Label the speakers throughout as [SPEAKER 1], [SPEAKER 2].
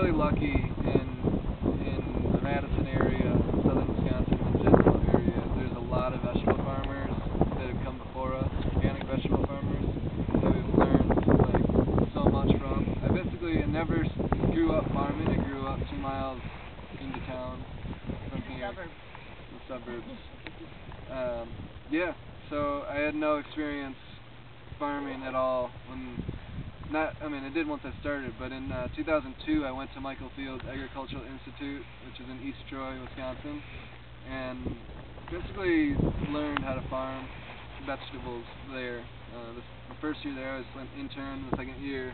[SPEAKER 1] really lucky in the Madison area, southern Wisconsin, and general area. There's a lot of vegetable farmers that have come before us, organic vegetable farmers, that we've learned like so much from. I never grew up farming. I grew up 2 miles into town from here, the suburbs. Yeah, so I had no experience farming at all I did once I started, but in 2002 I went to Michael Field's Agricultural Institute, which is in East Troy, Wisconsin, and basically learned how to farm vegetables there. The first year there I was an intern. The second year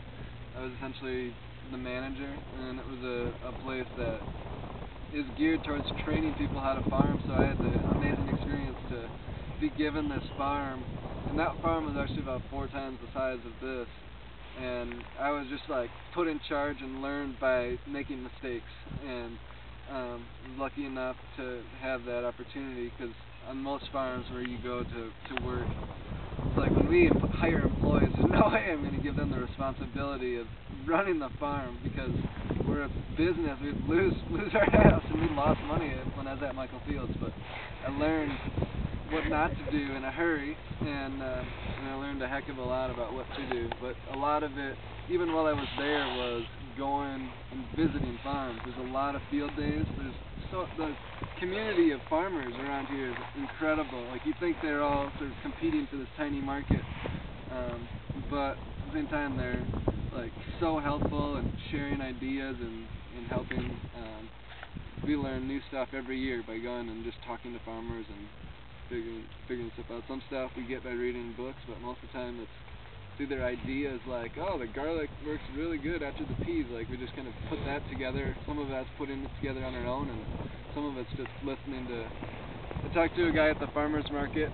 [SPEAKER 1] I was essentially the manager, and it was a place that is geared towards training people how to farm, so I had the amazing experience to be given this farm, and that farm was actually about 4 times the size of this, and I was just like put in charge and learned by making mistakes, and lucky enough to have that opportunity, because on most farms where you go to work, it's like when we hire employees, there's no way I'm going to give them the responsibility of running the farm, because we're a business. We'd lose our house, and we lost money when I was at Michael Fields, but I learned what not to do in a hurry, and I learned a heck of a lot about what to do. But a lot of it, even while I was there, was going and visiting farms. There's a lot of field days. The community of farmers around here is incredible. Like, you think they're all sort of competing for this tiny market, but at the same time they're like so helpful and sharing ideas and helping. We learn new stuff every year by going and just talking to farmers and figuring stuff out. Some stuff we get by reading books, but most of the time it's through their ideas, like, oh, the garlic works really good after the peas. Like, we just kind of put that together. Some of us putting it together on our own, and some of it's just listening to. I talked to a guy at the farmers market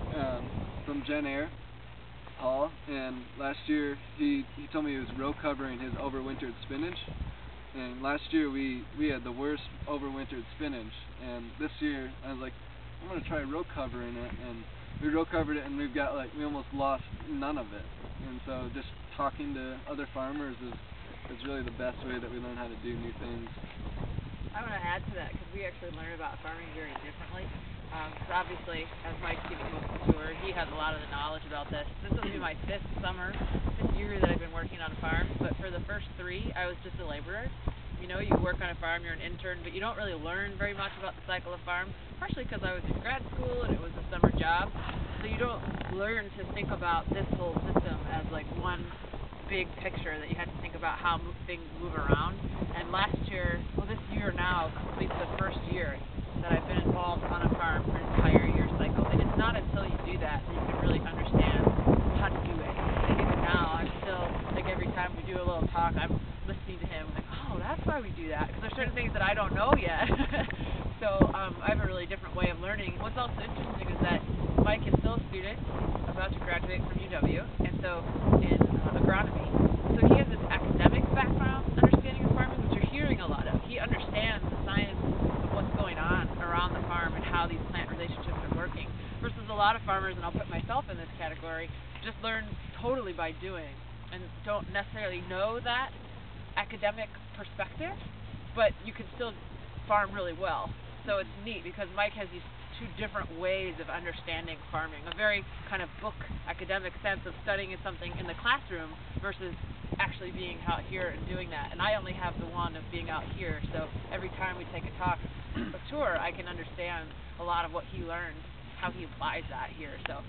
[SPEAKER 1] from Jen Air, Paul, and last year he told me he was row covering his overwintered spinach. And last year we had the worst overwintered spinach, and this year I was like, I'm gonna try row covering it, and we row covered it, and we almost lost none of it. And so just talking to other farmers is really the best way that we learn how to do new things.
[SPEAKER 2] I want to add to that, because we actually learn about farming very differently. Because obviously, as Mike's giving most of the tour, he has a lot of the knowledge about this. This will be my 5th year that I've been working on a farm, but for the first 3, I was just a laborer. You know, you work on a farm, you're an intern, but you don't really learn very much about the cycle of farms, partially because I was in grad school and it was a summer job, so you don't learn to think about this whole system as like one big picture, that you have to think about how things move around. And this year now completes the first year that I've been involved on a farm for an entire year cycle, and it's not until you do that you can really understand how to do it. And even now, I'm still, like, every time we do a little talk, I'm listening to him, like, oh, that's why we do that, because there's certain things that I don't know yet. So I have a really different way of learning. What's also interesting is that Mike is still a student, about to graduate from UW, and so in agronomy. So he has this academic background, understanding of farming, which you're hearing a lot of. He understands the science of what's going on around the farm and how these plant relationships are working, versus a lot of farmers, and I'll put myself in this category, just learn totally by doing and don't necessarily know that academic perspective, but you can still farm really well. So it's neat, because Mike has these 2 different ways of understanding farming, a very kind of book academic sense of studying something in the classroom versus actually being out here and doing that. And I only have the one of being out here, so every time we take a tour, I can understand a lot of what he learned, how he applies that here. So